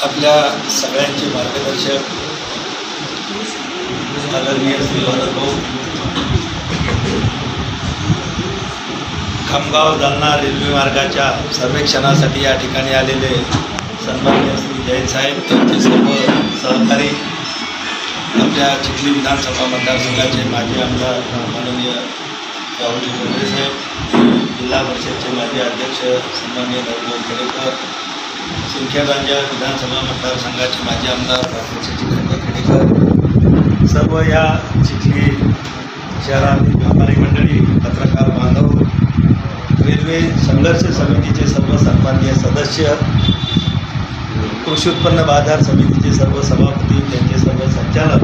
आपल्या सगळ्यांचे मार्गदर्शक आदरणीय श्री भरतभाऊ, खामगाव जालना रेल्वे मार्गाच्या सर्वेक्षणासाठी या ठिकाणी आलेले सन्माननीय श्री जैन साहेब, त्यांचे सर्व सहकारी, आपल्या चिखली विधानसभा मतदारसंघाचे माजी आमदार माननीय राहुलजी बोंद्रे साहेब, जिल्हा परिषदचे माजी अध्यक्ष सन्माननीय नरभाऊ खेडेकर, सिंदखेडराजा विधानसभा मतदारसंघाचे माजी आमदार डॉक्टर जितेंद्र खेडेकर, सर्व या चिखली शहरातील व्यापारी मंडळी, पत्रकार बांधव, रेल्वे संघर्ष समितीचे सर्व सन्माननीय सदस्य, कृषी उत्पन्न बाजार समितीचे सर्व सभापती, त्यांचे सर्व संचालक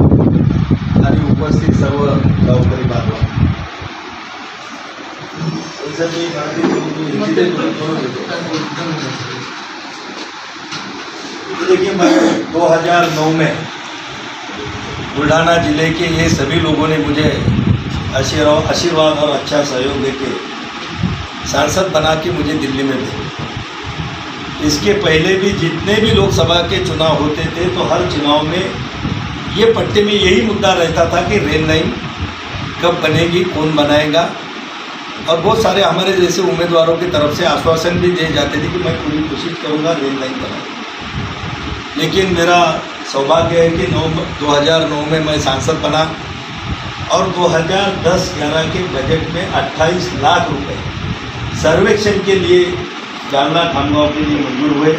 आणि उपस्थित सर्व गावकरी बांधव, देखिए मैं 2009 में बुल्ढाना जिले के ये सभी लोगों ने मुझे आशीर्वाद और अच्छा सहयोग देके सांसद बना के मुझे दिल्ली में भेजा। इसके पहले भी जितने भी लोकसभा के चुनाव होते थे तो हर चुनाव में ये पट्टे में यही मुद्दा रहता था कि रेल लाइन कब बनेगी, कौन बनाएगा, और बहुत सारे हमारे जैसे उम्मीदवारों की तरफ से आश्वासन भी दिए जाते थे कि मैं पूरी कोशिश करूँगा रेल लाइन बनाऊँ। लेकिन मेरा सौभाग्य है कि 2009 में मैं सांसद बना और 2010-11 के बजट में 28 लाख रुपए सर्वेक्षण के लिए जालना खामगांव के लिए मंजूर हुए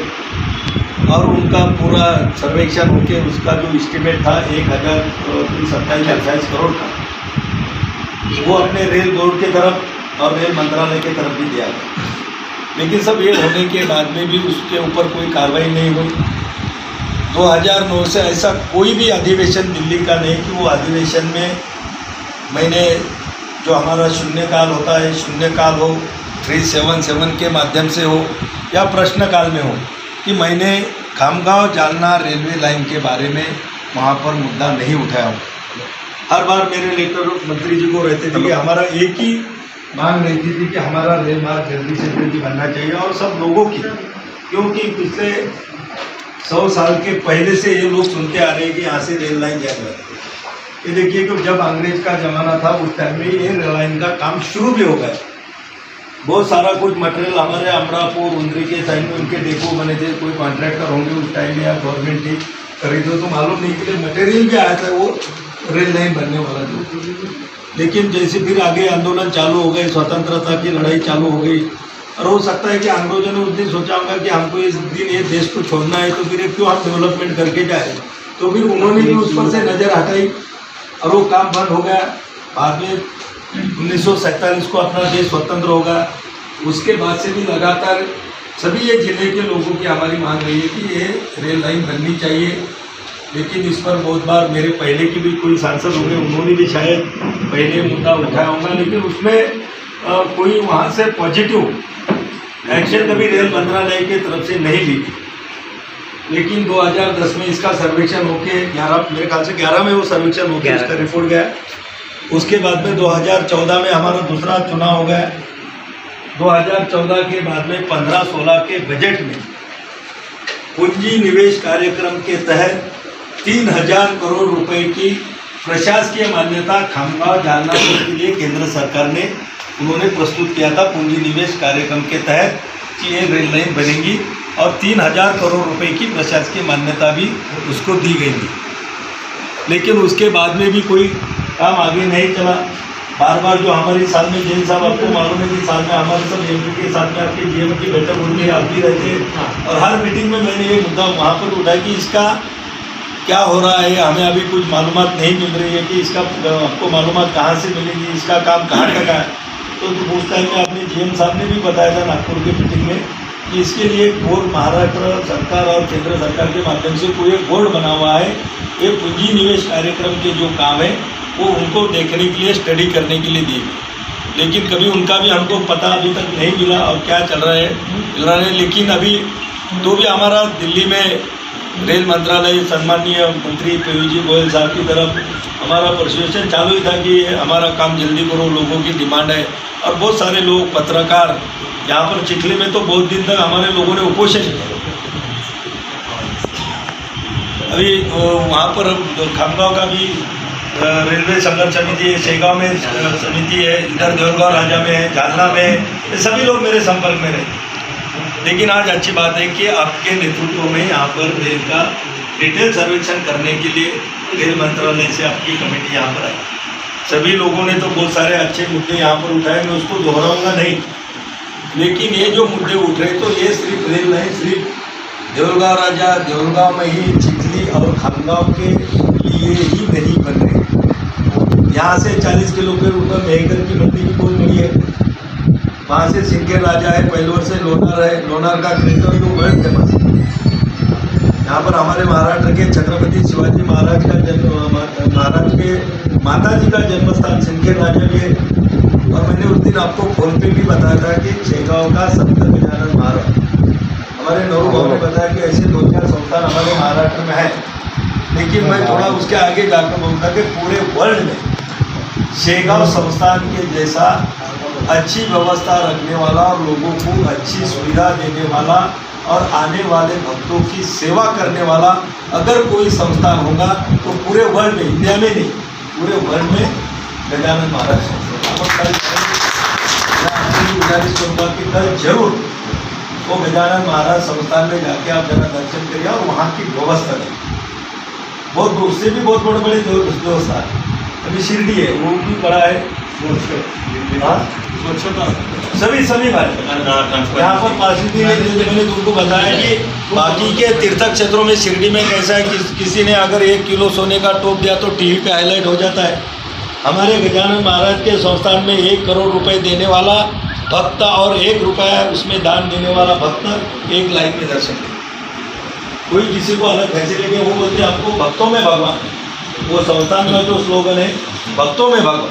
और उनका पूरा सर्वेक्षण होकर उसका जो एस्टिमेट था 1,27-28 करोड़ का, वो अपने रेल बोर्ड की तरफ और रेल मंत्रालय की तरफ भी दिया गया। लेकिन सब ये होने के बाद में भी उसके ऊपर कोई कार्रवाई नहीं हुई। 2009 से ऐसा कोई भी अधिवेशन दिल्ली का नहीं कि वो अधिवेशन में मैंने जो हमारा शून्यकाल होता है, शून्यकाल हो 377 के माध्यम से हो या प्रश्नकाल में हो, कि मैंने खामगांव जालना रेलवे लाइन के बारे में वहाँ पर मुद्दा नहीं उठाया हूँ। हर बार मेरे लेटर मंत्री जी को रहते थे कि हमारा एक ही मांग रहती थी कि हमारा रेल मार्ग जल्दी से जल्दी बनना चाहिए, और सब लोगों की, क्योंकि पिछले 100 साल के पहले से ये लोग सुनते आ रहे हैं कि यहाँ से रेल लाइन जाएगा। ये देखिए कि जब अंग्रेज का ज़माना था उस टाइम में ये रेल लाइन का काम शुरू भी हो गया। बहुत सारा कुछ मटेरियल हमारे अमरापुर उंदरी के साइड में उनके डेपो बने थे, कोई कॉन्ट्रैक्टर होंगे उस टाइम में या गवर्नमेंट ही खरीदो तो मालूम नहीं कि मटेरियल भी आया था वो रेल लाइन बनने वाला था। लेकिन जैसे फिर आगे आंदोलन चालू हो गए, स्वतंत्रता की लड़ाई चालू हो गई, और हो सकता है कि अंग्रेजों ने उस दिन सोचा होगा कि हमको इस दिन ये देश को छोड़ना है तो फिर क्यों हम डेवलपमेंट करके जाए, तो फिर उन्होंने भी उस पर से नज़र हटाई और वो काम बंद हो गया। बाद में 1947 को अपना देश स्वतंत्र होगा, उसके बाद से भी लगातार सभी ये जिले के लोगों की हमारी मांग रही है कि ये रेल लाइन बननी चाहिए। लेकिन इस पर बहुत बार मेरे पहले की भी कोई सांसद होंगे, उन्होंने भी शायद पहले मुद्दा उठाया होगा, लेकिन उसमें कोई वहाँ से पॉजिटिव एक्शन कभी रेल मंत्रालय की तरफ से नहीं ली। लेकिन 2010 में इसका सर्वेक्षण होके 11 मेरे ख्याल से 11 में वो सर्वेक्षण होके उसका रिपोर्ट गया। उसके बाद में 2014 में हमारा दूसरा चुनाव हो गया। 2014 के बाद में 15-16 के बजट में पूंजी निवेश कार्यक्रम के तहत 3000 करोड़ रुपए की प्रशासकीय मान्यता खामगांव जालना के लिए केंद्र सरकार ने उन्होंने प्रस्तुत किया था। पूंजी निवेश कार्यक्रम के तहत कि ये रेल लाइन बनेगी और 3000 करोड़ रुपए की प्रशासकीय मान्यता भी उसको दी गई थी। लेकिन उसके बाद में भी कोई काम आगे नहीं चला। बार बार जो हमारी साल में जैन साहब आपको मालूम है कि साल में हमारे सब एमपी के साथ में आपके जीएम की बैठक होती है, आप भी रहते हैं, और हर मीटिंग में मैंने ये मुद्दा वहाँ पर उठाया कि इसका क्या हो रहा है, हमें अभी कुछ मालूमात नहीं मिल रही है कि इसका आपको मालूमात कहाँ से मिलेगी, इसका काम कहाँ तक है। तो उस टाइम में अपने जीएम साहब ने भी बताया था नागपुर की मीटिंग में कि इसके लिए बोर्ड महाराष्ट्र सरकार और केंद्र सरकार के माध्यम से कोई एक बोर्ड बना हुआ है। ये पूंजी निवेश कार्यक्रम के जो काम है वो उनको देखने के लिए, स्टडी करने के लिए दिए गए। लेकिन कभी उनका भी हमको पता अभी तक नहीं मिला और क्या चल रहा है। लेकिन अभी तो भी हमारा दिल्ली में रेल मंत्रालय सम्माननीय मंत्री पीयूष जी गोयल साहब की तरफ हमारा परसुएशन चालू ही था कि हमारा काम जल्दी करो, लोगों की डिमांड है। और बहुत सारे लोग पत्रकार यहाँ पर चिखली में तो बहुत दिन तक हमारे लोगों ने उपोषण किया। अभी वहाँ पर खामगांव का भी रेलवे संघर्ष समिति है, शेगांव में समिति है, इधर देवरगांव राजा में है, जालना में है, ये सभी लोग मेरे संपर्क में रहे। लेकिन आज अच्छी बात है कि आपके नेतृत्व में यहाँ पर रेल का डिटेल सर्वेक्षण करने के लिए रेल मंत्रालय से आपकी कमेटी यहाँ पर आई। सभी लोगों ने तो बहुत सारे अच्छे मुद्दे यहाँ पर उठाए, मैं उसको दोहराऊंगा नहीं, लेकिन ये जो मुद्दे उठ रहे तो ये सिर्फ रेल नहीं, सिर्फ देवरगांव राजा, देवरगांव में ही चिखली और खामगांव के लिए ही नहीं बन रहे। यहाँ से 40 किलोमीटर मेहकर की मंडी भी बहुत बड़ी है, वहाँ से सिंकेर राजा है, पहलवर से लोनार है, लोनार का क्रिकेट तो वर्ल्ड फेमस है। यहाँ पर हमारे महाराष्ट्र के छत्रपति शिवाजी महाराज का जन्म, महाराज के माता जी का जन्मस्थान सिंकेर राजा भी है। और मैंने उस दिन आपको फोन पे भी बताया था कि शेगांव का संत गजानन महाराज, हमारे नौरू भाव ने बताया कि ऐसे 2-4 संस्थान हमारे महाराष्ट्र में है। लेकिन मैं थोड़ा उसके आगे जाकर बोलता कि पूरे वर्ल्ड में शेगांव संस्थान के जैसा अच्छी व्यवस्था रखने वाला, लोगों को अच्छी सुविधा देने वाला और आने वाले भक्तों की सेवा करने वाला अगर कोई संस्थान होगा तो पूरे वर्ल्ड में, इंडिया में नहीं, पूरे वर्ल्ड में गजानन महाराज संस्थान। गुजारिश करूँगा कि कल जरूर वो गजानन महाराज संस्थान में जाके आप जरा दर्शन करिए और वहाँ की व्यवस्था दें। बहुत उससे भी बहुत बड़े बड़े व्यवस्था अभी शिरडी है, वो भी बड़ा है, स्वच्छता सभी भाई यहाँ पर पार्षदी ने मैंने तुमको बताया कि बाकी के तीर्थ क्षेत्रों में शिरडी में कैसा है कि किसी ने अगर 1 किलो सोने का टोप दिया तो टीवी पे हाईलाइट हो जाता है। हमारे गजानन महाराज के संस्थान में 1 करोड़ रुपए देने वाला भक्त और 1 रुपया उसमें दान देने वाला भक्त एक लाइन में दर्शन दे। कोई किसी को अलग फैसिलिटी है, वो बोलते हैं आपको भक्तों में भगवान है। वो संस्थान का जो स्लोगन है भक्तों में भगवान,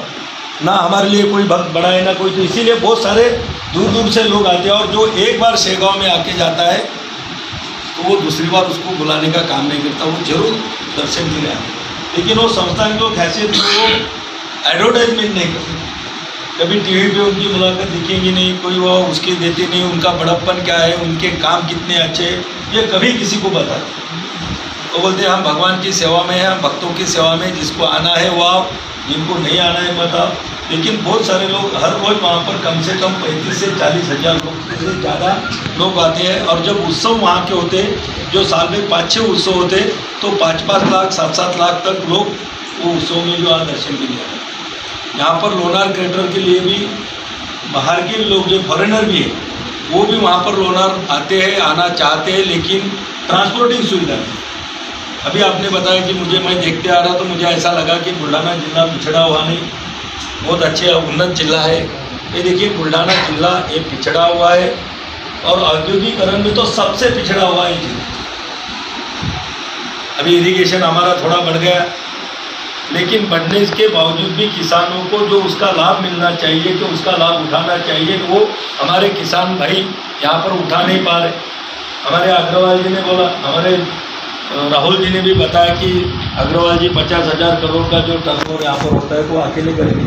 ना हमारे लिए कोई भक्त बड़ा है ना कोई, तो इसीलिए बहुत सारे दूर दूर से लोग आते हैं। और जो एक बार शेगांव में आके जाता है तो वो दूसरी बार उसको बुलाने का काम नहीं करता, वो जरूर दर्शन के लिए आते। लेकिन वो संस्थान की हैसियत वो एडवर्टाइजमेंट नहीं करते, कभी टीवी पे उनकी मुलाकात दिखेंगी नहीं, कोई वो उसके देते नहीं, उनका बड़प्पन क्या है, उनके काम कितने अच्छे हैं, ये कभी किसी को बताते। तो बोलते हैं हम भगवान की सेवा में हैं, हम भक्तों की सेवा में, जिसको आना है वो आओ, जिनको नहीं आना है मत आओ। लेकिन बहुत सारे लोग हर रोज़ वहाँ पर कम से कम 35 से 40 हज़ार लोग से ज़्यादा लोग आते हैं। और जब उत्सव वहाँ के होते, जो साल में 5-6 उत्सव होते, तो 5-5 लाख 7-7 लाख तक लोग वो उत्सव में जो दर्शन के लिए आए। यहाँ पर लोनार क्रेटर के लिए भी बाहर के लोग जो फॉरेनर भी है वो भी वहाँ पर लोनार आते हैं, आना चाहते हैं, लेकिन ट्रांसपोर्टिंग सुविधा नहीं। अभी आपने बताया कि मैं देखते आ रहा तो मुझे ऐसा लगा कि बुल्ढाना जिला पिछड़ा हुआ नहीं, बहुत अच्छे उन्नत जिला है। ये देखिए बुल्ढाना जिला ये पिछड़ा हुआ है और औद्योगिकरण में तो सबसे पिछड़ा हुआ है जिला। अभी इरिगेशन हमारा थोड़ा बढ़ गया, लेकिन बढ़ने के बावजूद भी किसानों को जो उसका लाभ मिलना चाहिए, कि उसका लाभ उठाना चाहिए, वो हमारे किसान भाई यहाँ पर उठा नहीं पा रहे। हमारे अग्रवाल जी ने बोला, हमारे राहुल जी ने भी बताया कि अग्रवाल जी 50,000 करोड़ का जो टर्नओवर यहाँ पर होता है तो अकेले करेंगे।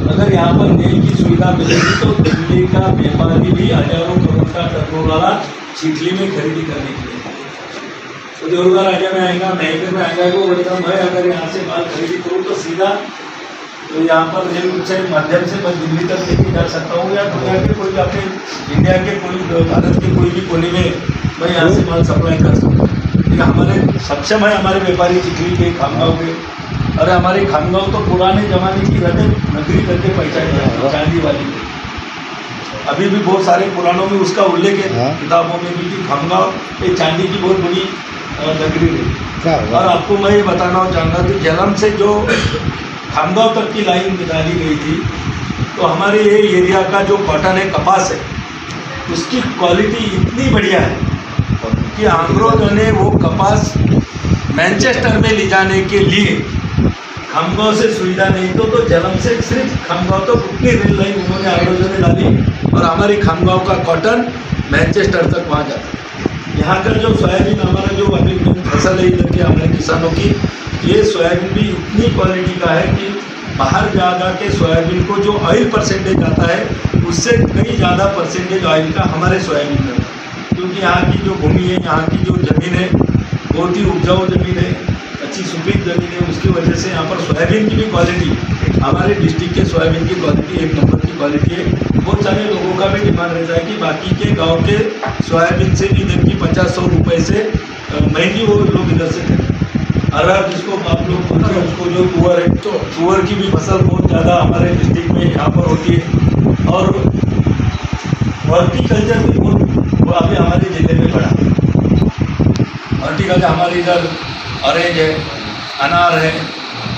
अगर यहाँ पर रेल की सुविधा मिलेगी तो दिल्ली का व्यापारी भी हजारों करोड़ का टर्नओवर वाला चिखली में खरीदी करने के लिए, तो देवरगांव राजा में आएगा, महकर में आएगा, वो बोलेगा मैं अगर यहाँ से माल खरीदी करूँ तो सीधा तो यहाँ पर रेल से माध्यम से मैं दिल्ली तक लेके जा सकता हूँ, या दुनिया के कोई अपने इंडिया के कोई भारत के कोई भी कोने में मैं यहाँ से माल सप्लाई कर सकता हूँ। लेकिन हमारे सक्षम है हमारे व्यापारी चिखली के, खामगांव के। अरे हमारे खामगांव तो पुराने ज़माने की रजत नगरी करके पहचानी जाती है, चांदी वाली। अभी भी बहुत सारे पुराणों में उसका उल्लेख है, किताबों में भी, कि खामगांव एक चांदी की बहुत बड़ी नगरी है। और आपको मैं ये बताना चाहूँगा कि जलम से जो खामगांव तक की लाइन निकाली गई थी, तो हमारे ये एरिया का जो कॉटन है, कपास है, उसकी क्वालिटी इतनी बढ़िया है कि अंग्रेजों ने वो कपास मैनचेस्टर में ले जाने के लिए खामगांव से सुविधा नहीं तो जलम से सिर्फ खामगांव तो उतनी रेल लाइन उन्होंने अंग्रेजों ने डाली, और हमारे खामगांव का कॉटन मैनचेस्टर तक वहाँ जाता है। यहाँ का जो सोयाबीन, हमारा जो अभी फसल है इधर के हमारे किसानों की, ये सोयाबीन भी इतनी क्वालिटी का है कि बाहर जाकर के सोयाबीन को जो ऑयल परसेंटेज आता है उससे कई ज़्यादा परसेंटेज ऑयल का हमारे सोयाबीन में, क्योंकि यहाँ की जो भूमि है, यहाँ की जो ज़मीन है बहुत ही उपजाऊ ज़मीन है, अच्छी सुपीक ज़मीन है। उसकी वजह से यहाँ पर सोयाबीन की भी क्वालिटी, हमारे डिस्ट्रिक्ट के सोयाबीन की क्वालिटी एक नंबर की क्वालिटी है। बहुत सारे लोगों का भी डिमांड रहता है कि बाकी के गांव के सोयाबीन से भी इधर की 50-100 रुपये से महंगी वो लोग इधर से खरीदते हैं। अरहर जिसको आप लोग बोलते हैं, उसको जो तुअर है, तो तुअर की भी फसल बहुत ज़्यादा हमारे डिस्ट्रिक्ट में यहाँ पर होती है। और हॉर्टिकल्चर भी बहुत अभी हमारे ज़िले में बढ़ा। हॉर्टिकल्चर हमारे इधर ऑरेंज है, अनार है,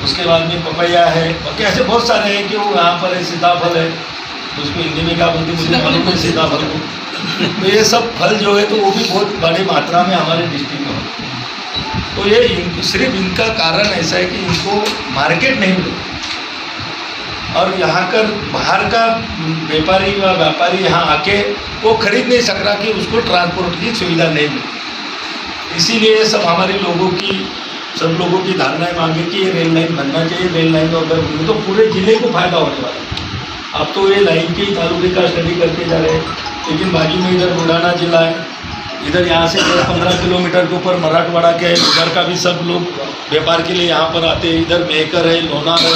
उसके बाद में पपैया है, बाकी ऐसे बहुत सारे हैं कि वो यहाँ पर है, सीताफल है, उसको हिंदी में क्या बोलते हैं मुझे मालूम है, सीताफल को। तो ये सब फल जो है तो वो भी बहुत बड़ी मात्रा में हमारे डिस्ट्रिक्ट में होते हैं। तो ये सिर्फ इनका कारण ऐसा है कि इनको मार्केट नहीं मिलता और यहाँ का बाहर का व्यापारी व व्यापारी यहाँ आके वो खरीद नहीं सक रहा कि उसको ट्रांसपोर्ट की सुविधा नहीं मिलती। इसीलिए सब हमारे लोगों की, सब लोगों की धारणाएं मांगे कि ये रेल लाइन बनना चाहिए। रेल लाइन अगर बनी तो पूरे ज़िले को फायदा होने वाला है। अब तो ये लाइन के ही तालुके का स्टडी करके जा रहे हैं, लेकिन बाजू में इधर बुलढाना जिला है, इधर यहाँ से 10-15 किलोमीटर के ऊपर मराठवाड़ा के उधर का भी सब लोग व्यापार के लिए यहाँ पर आते हैं। इधर मेहकर है, लोनार है,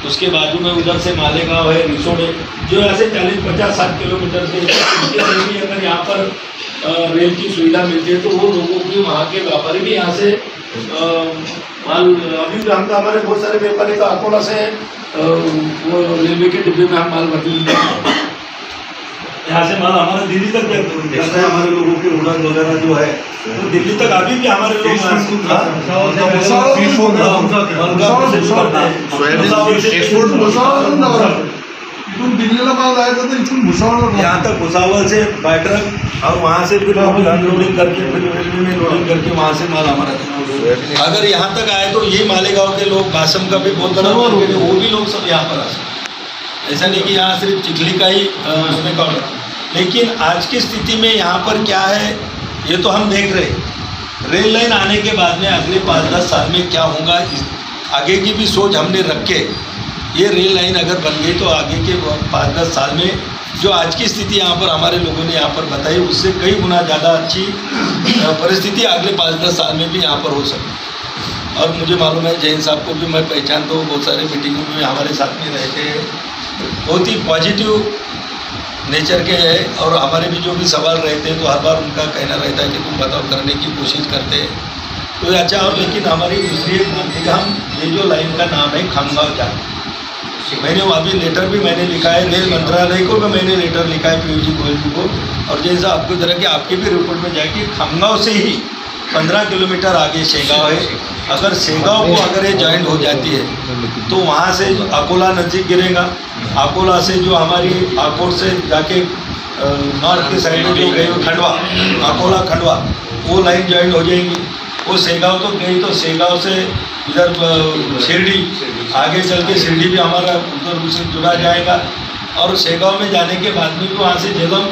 उसके बाजू में उधर से मालेगांव है, रिसोड है, जो यहाँ से 40-50-60 किलोमीटर से भी अगर यहाँ पर रेल की सुविधा मिलती है तो वो लोगों की, वहाँ के व्यापारी भी यहाँ से माल, अभी हम तो हमारे बहुत सारे व्यापारी तो अकोला से वो रेलवे के डिब्बे में हम माल भरते हैं, यहाँ से माल हमारा दिल्ली तक जाता है। हमारे लोगों के उड़ान वगैरह जो है तो दिल्ली तक अभी भी हमारे लोग दिल्लीला माल जायचा तर इथून भुसावळ, यहाँ तक भुसावल से बाय ट्रक और वहाँ से फिर अनलोडिंग करके फिर रेलवे में लोडिंग करके वहाँ से माल हमारा अगर यहाँ तक आए तो ये मालेगांव के लोग, बासम का भी बहुत बड़ा मार्केट है, वो भी लोग सब यहाँ पर आ सकते। ऐसा नहीं कि यहाँ सिर्फ चिखली का ही उसमें का ऑर्डर। लेकिन आज की स्थिति में यहाँ पर क्या है ये तो हम देख रहे हैं। रेल लाइन आने के बाद में अगले 5-10 साल में क्या होगा, आगे की भी सोच हमने रख के, ये रेल लाइन अगर बन गई तो आगे के 5-10 साल में जो आज की स्थिति यहाँ पर हमारे लोगों ने यहाँ पर बताई उससे कई गुना ज़्यादा अच्छी परिस्थिति अगले 5-10 साल में भी यहाँ पर हो सकती। और मुझे मालूम है जैन साहब को भी मैं पहचानता हूँ, बहुत सारे मीटिंगों में हमारे साथ में रहते हैं, बहुत ही पॉजिटिव नेचर के है। और हमारे भी जो भी सवाल रहते हैं तो हर बार उनका कहना रहता है कि तुम बताओ, करने की कोशिश करते हैं तो ये अच्छा। और लेकिन हमारी दूसरी एक बात है कि हम ये जो लाइन का नाम है खामगांव जाना, मैंने अभी लेटर भी मैंने लिखा है रेल मंत्रालय को, भी मैंने लेटर लिखा है पीयूष गोयल जी को। और जैसा आपको तरह के आपके भी रिपोर्ट में जाए कि खामगांव से ही 15 किलोमीटर आगे शेगांव है। अगर शेगांव को अगर ये ज्वाइंट हो जाती है तो वहाँ से अकोला नज़दीक गिरेगा, अकोला से जो हमारी आकोट से जाके नॉर्थ के साइड में जो गई खंडवा, अकोला खंडवा, वो लाइन ज्वाइंट हो जाएंगी। वो शेगांव तो गई तो शेगांव से इधर शिरडी, आगे चल के शिरडी भी हमारा उधर उसे जुड़ा जाएगा। और शेगांव में जाने के बाद में भी वहाँ से जलम,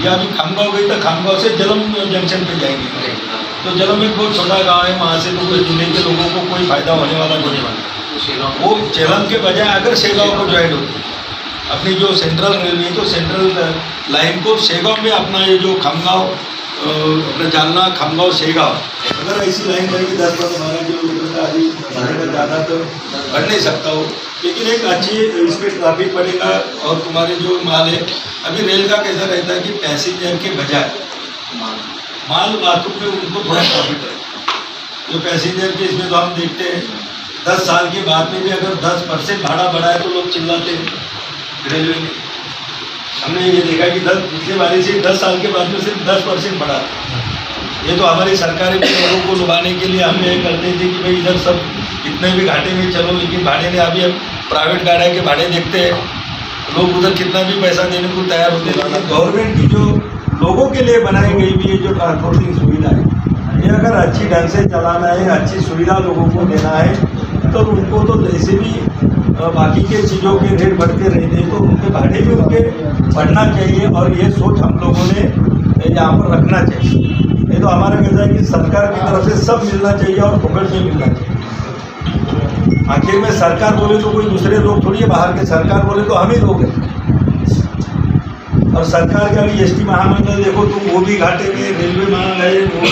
या अभी खामगांव गई तो खामगांव से जलम जंक्शन पे जाएंगे। तो जलम एक बहुत छोटा गांव है, वहाँ से तो जिले के लोगों को कोई फ़ायदा होने वाला नहीं है। वो जलम के बजाय अगर शेगांव को ज्वाइन होती है अपनी जो सेंट्रल रेलवे, तो सेंट्रल लाइन को शेगांव में अपना ये जो खामगांव, अपना जालना खामगांव शेगांव, अगर ऐसी लाइन बनेगी 10-12 किलोमीटर का, आदि ज़्यादा तो बढ़ नहीं सकता हो, लेकिन एक अच्छी इस पर ट्रैफिक पड़ेगा। और तुम्हारे जो माल है, अभी रेल का कैसा रहता है कि पैसेंजर के बजाय माल वाहतुक में उनको थोड़ा प्रॉफिट है। जो पैसेंजर के इसमें तो हम देखते हैं 10 साल के बाद में भी अगर 10% भाड़ा बढ़ा है तो लोग चिल्लाते हैं रेलवे में। हमने ये देखा कि पिछले बारी से 10 साल के बाद में सिर्फ 10% बढ़ा। ये तो हमारी सरकारें भी लोगों को लुभाने के लिए हम ये करते थे कि भाई इधर सब इतने भी घाटे में चलो, लेकिन भाड़े ने अभी हम प्राइवेट गाड़ियों के भाड़े देखते हैं, लोग उधर कितना भी पैसा देने को तैयार होते हैं। लेकिन गवर्नमेंट की जो लोगों के लिए बनाई गई भी ये जो ट्रांसपोर्टिंग सुविधा है, ये अगर अच्छी ढंग से चलाना है, अच्छी सुविधा लोगों को देना है, तो उनको तो जैसे भी बाकी के चीज़ों के रेट बढ़ते रहते हैं तो उनके भाड़े भी उनके बढ़ना चाहिए। और ये सोच हम लोगों ने यहाँ पर रखना चाहिए। ये तो हमारा कहना है कि सरकार की तरफ से सब मिलना चाहिए और फोकट में मिलना चाहिए। आखिर में सरकार बोले तो कोई दूसरे लोग थोड़ी है बाहर के, सरकार बोले तो हम ही लोग हैं। और सरकार का भी एसटी महामंडल देखो तुम, वो भी घाटे में, रेलवे महामंडल वो भी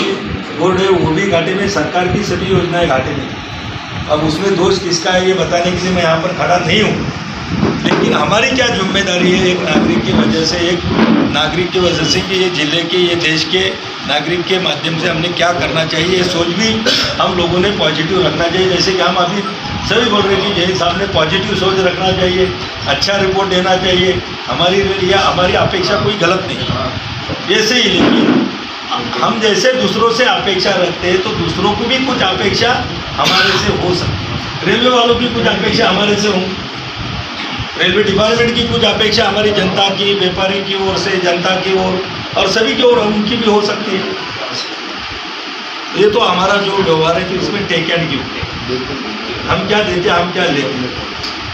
बोर्ड है वो भी घाटे में, सरकार की सभी योजनाएं घाटे में। अब उसमें दोष किसका है ये बताने के लिए मैं यहाँ पर खड़ा नहीं हूँ, लेकिन हमारी क्या जिम्मेदारी है एक नागरिक की वजह से, एक नागरिक की वजह से कि ये ज़िले के, ये देश के नागरिक के माध्यम से हमने क्या करना चाहिए, ये सोच भी हम लोगों ने पॉजिटिव रखना चाहिए। जैसे कि हम अभी सभी बोल रहे हैं कि जैन साहब ने पॉजिटिव सोच रखना चाहिए, अच्छा रिपोर्ट देना चाहिए, हमारी अपेक्षा कोई गलत नहीं ऐसे ही। लेकिन हम जैसे दूसरों से अपेक्षा रखते हैं तो दूसरों को भी कुछ अपेक्षा हमारे से हो सकती, रेलवे वालों की कुछ अपेक्षा हमारे से हो, रेलवे डिपार्टमेंट की कुछ अपेक्षा हमारी जनता की, व्यापारी की ओर से, जनता की ओर और सभी की ओर उनकी भी हो सकती है। ये तो हमारा जो व्यवहार है तो इसमें टेक एंड गिव, हम क्या देते हैं हम क्या लेते हैं।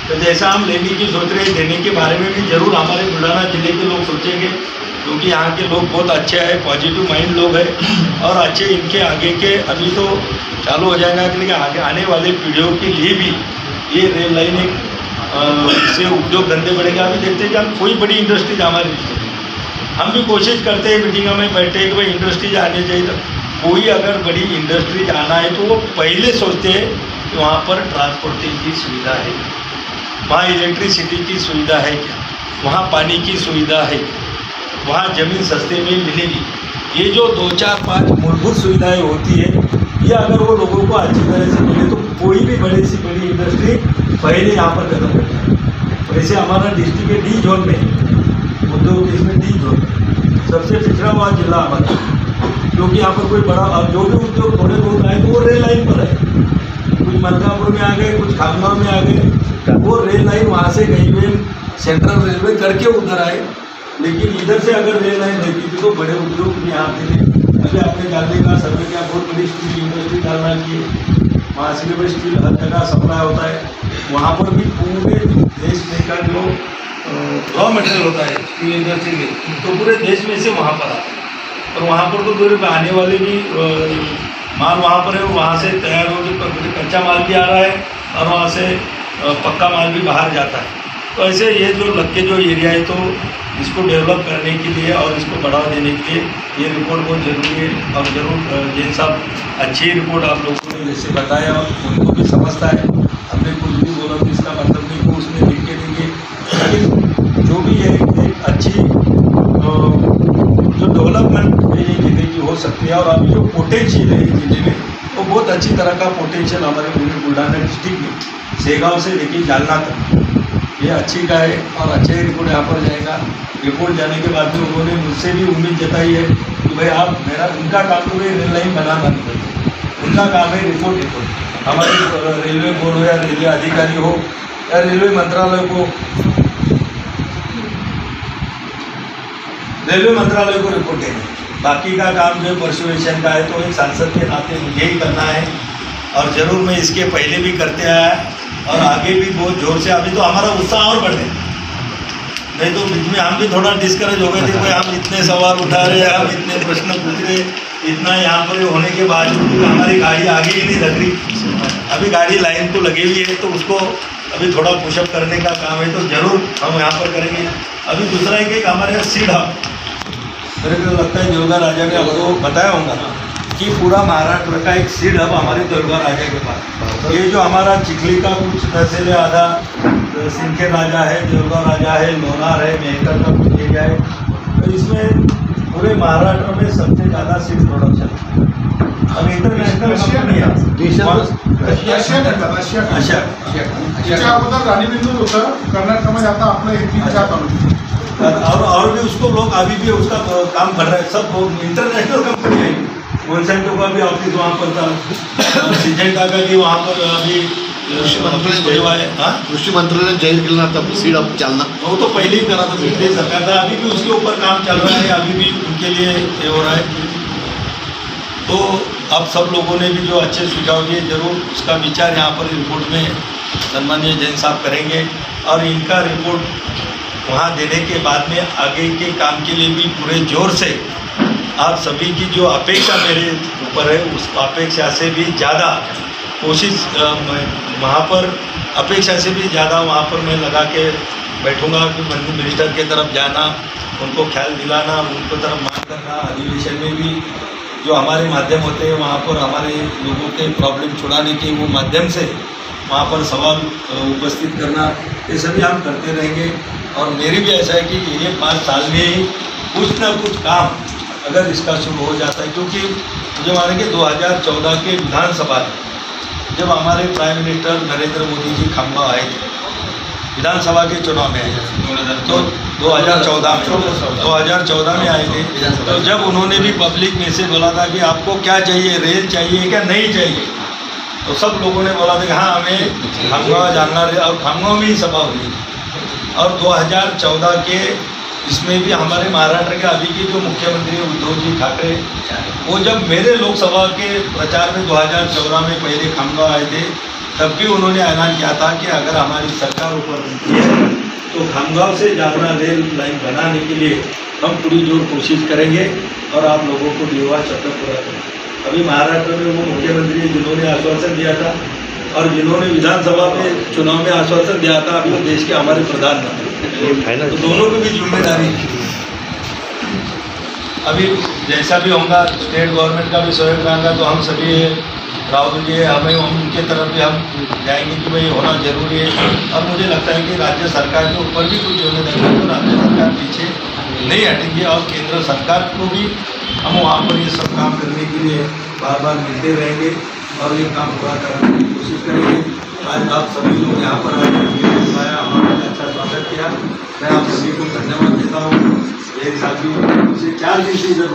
तो जैसा हम लेने की सोच रहे हैं देने के बारे में भी जरूर हमारे बुल्ढाना जिले के लोग सोचेंगे, क्योंकि यहाँ के लोग बहुत अच्छे हैं, पॉजिटिव माइंड लोग हैं और अच्छे इनके आगे के अभी तो चालू हो जाएगा, लेकिन आगे आने वाले पीढ़ियों के लिए भी ये रेल लाइन एक इससे उद्योग धंधे बढ़ेगा। अभी देखते हैं कि हम कोई बड़ी इंडस्ट्रीज हमारी, हम भी कोशिश करते हैं मीटिंगों में बैठे कि भाई इंडस्ट्रीज आने चाहिए। तो कोई अगर बड़ी इंडस्ट्रीज आना है तो वो पहले सोचते हैं कि वहाँ पर ट्रांसपोर्टिंग की सुविधा है, वहाँ इलेक्ट्रिसिटी की सुविधा है क्या, वहाँ पानी की सुविधा है, वहाँ ज़मीन सस्ते में मिलेगी। ये जो 2, 4, 5 मूलभूत सुविधाएं होती है, ये अगर वो लोगों को अच्छी तरह से मिले तो कोई भी बड़ी सी बड़ी इंडस्ट्री पहले यहाँ पर कदम रखता है। वैसे हमारा डिस्ट्रिक्ट के डी जोन में उद्योग, इसमें डी जोन सबसे पिछड़ा हुआ जिला हमारा, क्योंकि यहाँ पर कोई बड़ा, अब जो भी उद्योग थोड़े बहुत आए तो वो रेल लाइन पर है, कुछ मलकापुर में आ गए, कुछ खानगांव में आ गए, वो रेल लाइन वहाँ से कहीं पे सेंट्रल रेलवे करके उधर आए। लेकिन इधर से अगर रेल लाइन रहती थी तो बड़े उद्योग भी यहाँ आते थे। अभी आपने डालने का सर्वे क्या, बहुत बड़ी स्टील इंडस्ट्री डालना चाहिए, वहाँ से भी स्टील हर जगह सप्लाई होता है, वहाँ पर भी पूरे देश में का जो रॉ मटेरियल होता है स्टील इंडस्ट्री में तो पूरे देश में से वहाँ पर आता है। और वहाँ पर तो फिर आने वाले भी माल वहाँ पर है, वहाँ से तैयार हो जो कच्चा माल भी आ रहा है और वहाँ से पक्का माल भी बाहर जाता है। तो ऐसे ये जो लग के जो एरिया है तो इसको डेवलप करने के लिए और इसको बढ़ावा देने के लिए ये रिपोर्ट बहुत ज़रूरी है। और ज़रूर जैन साहब अच्छी रिपोर्ट आप लोगों ने जैसे बताया और उनको भी समझता है, हमने कुछ भी बोला तो इसका मतलब नहीं को उसमें लिख के देंगे, लेकिन जो भी है एक अच्छी जो डेवलपमेंट ये जिले की हो सकती है। और अभी जो पोटेंशियल है जिले में वो बहुत अच्छी तरह का पोटेंशियल हमारे पूरे बुल्ढाना डिस्ट्रिक्ट में शेगांव से लेकर जालना तक ये अच्छी का है और अच्छे रिपोर्ट यहाँ पर जाएगा। रिपोर्ट जाने के बाद में उन्होंने मुझसे भी उम्मीद जताई है कि भाई आप उनका काम तो रेल लाइन बनाना नहीं, उनका काम है रिपोर्ट। हमारे रेलवे बोर्ड हो या रेलवे अधिकारी हो या रेलवे मंत्रालय को रिपोर्ट देना। बाकी का काम जो परसुएशन का है तो एक सांसद के नाते मुझे ही करना है और ज़रूर मैं इसके पहले भी करते आया और आगे भी बहुत जोर से। अभी तो हमारा उत्साह और बढ़ गया, नहीं तो बीच में हम भी थोड़ा डिस्करेज हो गए थे, भाई हम इतने सवाल उठा रहे हैं, हम इतने प्रश्न पूछ रहे, इतना यहाँ पर होने के बावजूद हमारी गाड़ी आगे ही नहीं लग रही। अभी गाड़ी लाइन तो लगी हुई है तो उसको अभी थोड़ा पुशअप करने का काम है तो ज़रूर हम यहाँ पर करेंगे। अभी दूसरा एक हमारे यहाँ सीड हब, मेरे को लगता है देवगा राजा ने आपको बताया होगा कि पूरा महाराष्ट्र का एक सीड हब हमारे देवगा राजा के पास। ये जो हमारा चिखली का कुछ तहसील है, आधा सिंखेर राजा है, देवगा राजा है, लोनार है, मेहकर का कुछ एरिया है, तो इसमें पूरे महाराष्ट्र में सबसे ज़्यादा सीड प्रोडक्शन अब इंटरनेशनल कंपनी राणीबिंदूर होतं कर्नाटकामध्ये, आता आपलं इथली और भी उसको लोग अभी भी उसका काम कर रहे हैं। सब इंटरनेशनल कंपनी है, मोनसेंटो का भी ऑफिस वहाँ पर था, सिजेंटा का भी वहाँ पर अभी कृषि मंत्रालय जाहीर केलं आता सीड हब जालना, वो तो पहले ही करा था पिछले सरकार था, अभी भी उसके ऊपर काम चल रहा है, अभी भी उनके लिए ये हो रहा है। तो अब सब लोगों ने भी जो अच्छे सुझाव दिए जरूर उसका विचार यहाँ पर रिपोर्ट में सम्मानीय जैन साहब करेंगे और इनका रिपोर्ट वहाँ देने के बाद में आगे के काम के लिए भी पूरे जोर से आप सभी की जो अपेक्षा मेरे ऊपर है उस अपेक्षा से भी ज़्यादा कोशिश वहाँ पर अपेक्षा से भी ज़्यादा वहाँ पर मैं लगा के बैठूँगा कि मिनिस्टर के तरफ जाना, उनको ख्याल दिलाना, उनको तरफ मांग करना, अधिवेशन में भी जो हमारे माध्यम होते हैं वहाँ पर हमारे लोगों के प्रॉब्लम छुड़ाने के वो माध्यम से वहाँ पर सवाल उपस्थित करना, ये सभी हम करते रहेंगे। और मेरी भी ऐसा है कि ये 5 साल में ही कुछ ना कुछ काम अगर इसका शुरू हो जाता है, क्योंकि मुझे माने कि 2014 के विधानसभा जब हमारे प्राइम मिनिस्टर नरेंद्र मोदी जी खंबा आए थे, विधानसभा के चुनाव में आए तो 2014 में आए थे, तो जब उन्होंने भी पब्लिक में से बोला था कि आपको क्या चाहिए, रेल चाहिए क्या नहीं चाहिए, तो सब लोगों ने बोला था कि हाँ हमें खमगांव जानना है, और खमगांव में ही सभा हुई। और 2014 के इसमें भी हमारे महाराष्ट्र के अभी के जो मुख्यमंत्री उद्धव जी ठाकरे, वो जब मेरे लोकसभा के प्रचार में 2014 में पहले खमगांव आए थे, तब भी उन्होंने ऐलान किया था कि अगर हमारी सरकार ऊपर बनती है तो खमगांव से जालना रेल लाइन बनाने के लिए हम पूरी जोर कोशिश करेंगे और आप लोगों को दिलवा शब्द पूरा करेंगे। अभी महाराष्ट्र में वो मुख्यमंत्री जिन्होंने आश्वासन दिया था और जिन्होंने विधानसभा में चुनाव में आश्वासन दिया था, अभी वो देश के हमारे प्रधानमंत्री, तो दोनों की भी जिम्मेदारी अभी जैसा भी होगा, स्टेट गवर्नमेंट का भी सहयोग रहेगा, तो हम सभी राहुल जी हमें उनके तरफ भी हम जाएंगे कि भाई होना जरूरी है। और मुझे लगता है कि राज्य सरकार के ऊपर भी कुछ जिम्मेदारी है, तो राज्य सरकार पीछे नहीं हटेंगे और केंद्र सरकार को भी हम वहाँ पर ये सब काम करने के लिए बार बार मिलते रहेंगे और ये काम पूरा करने की कोशिश करेंगे। आज आप सभी लोग यहाँ पर आए, हमारा अच्छा स्वागत किया, मैं आप सभी को धन्यवाद देता हूँ। एक साथी पिछले 4 दिन से इधर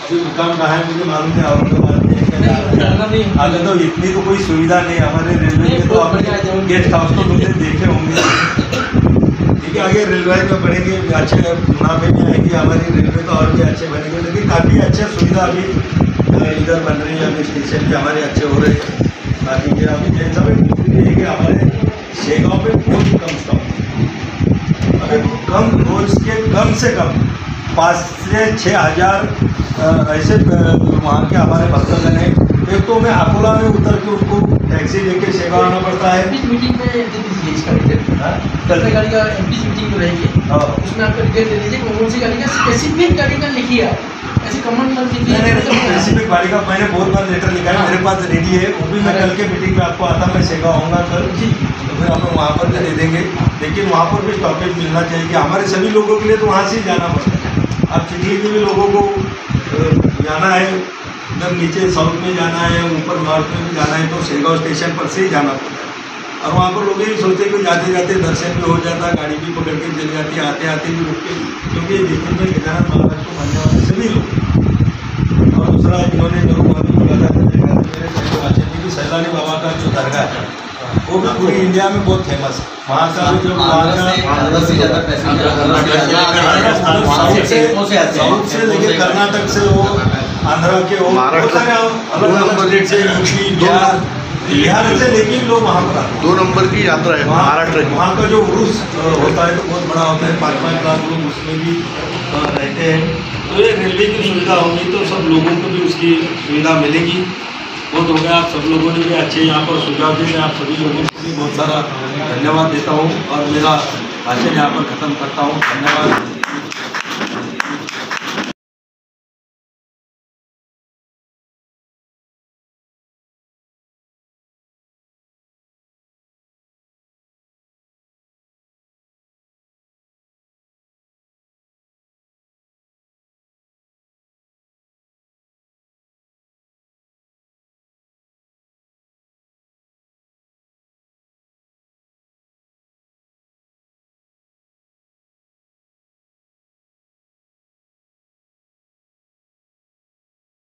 अभी मुकाम कहाँ है मुझे मालूम है, औरंगाबाद में आगे तो इतनी तो कोई सुविधा नहीं हमारे रेलवे में, तो अपने गेस्ट हाउस तो तुमने देखे होंगे, ठीक है। आगे रेलवे में बढ़ेंगे, अच्छे चुनाव में भी आएंगे हमारी रेलवे, तो और भी अच्छे बनेंगे, लेकिन काफ़ी अच्छे सुविधा अभी इधर बन रही है, अभी स्टेशन भी हमारे अच्छे हो रहे हैं। बाकी ये अभी जैसा भी है कि हमारे शेगांव में बहुत कम स्टॉप, अगर कम रोज के कम से कम 5 से 6 हज़ार ऐसे वहाँ के हमारे भक्तजन हैं। एक तो मैं अकोला में उतर के उनको टैक्सी लेके शेगांव आना पड़ता है। मीटिंग में कल गाड़ी का एमपी मीटिंग में रहेगी, उसमें आपका डिटेल दे दीजिए कौन सी गाड़ी का स्पेसिफिक गाड़ी का लिखिए, ऐसे कॉमन मत लिखिए। स्पेसिफिक गाड़ी का मैंने बहुत बार लेटर लिखा है, मेरे पास रेडी है, वो भी मैं कल के मीटिंग में आपको आता, मैं शेगांव आऊँगा कल, तो फिर हम लोग वहाँ पर भी दे देंगे। लेकिन वहाँ पर भी स्टॉपेज मिलना चाहिए कि हमारे सभी लोगों के लिए तो वहाँ से ही जाना पड़ता है। अब चिटली के भी लोगों को जाना है, एकदम नीचे साउथ में जाना है, ऊपर नॉर्थ में भी जाना है, तो शेगांव स्टेशन पर से ही जाना पड़ता है। और वहाँ पर लोग यही सोचते कि जाते जाते दर्शन भी हो जाता, गाड़ी भी पकड़ के चली जाती है, आते आते भी रुक के, क्योंकि देखने में केदारनाथ महाराज को मानने वाले सभी लोग। और दूसरा इन्होंने जरूर बोला था मेरे भाषण में कि सैलानी बाबा का जो दरगाह है वो भी पूरी इंडिया में बहुत फेमस है। वहाँ का जो साउथ से लेके कर्नाटक से हो, आंध्रा के हो, बहुत सारे अलग अलग स्टेट से, यूपी बिहार से, लेकिन लोग वहाँ पर आते हैं। 2 नंबर की यात्रा है महाराष्ट्र की। वहाँ का जो उर्स होता है तो बहुत बड़ा होता है, 5-5 लाख लोग उसमें भी रहते हैं। तो ये रेलवे की सुविधा होगी तो सब लोगों को भी उसकी सुविधा मिलेगी। बहुत हो गया, आप सब लोगों ने भी अच्छे यहाँ पर सुझाव दिए, आप सभी लोगों को भी बहुत सारा धन्यवाद देता हूँ और मेरा भाषण यहाँ पर ख़त्म करता हूँ। धन्यवाद।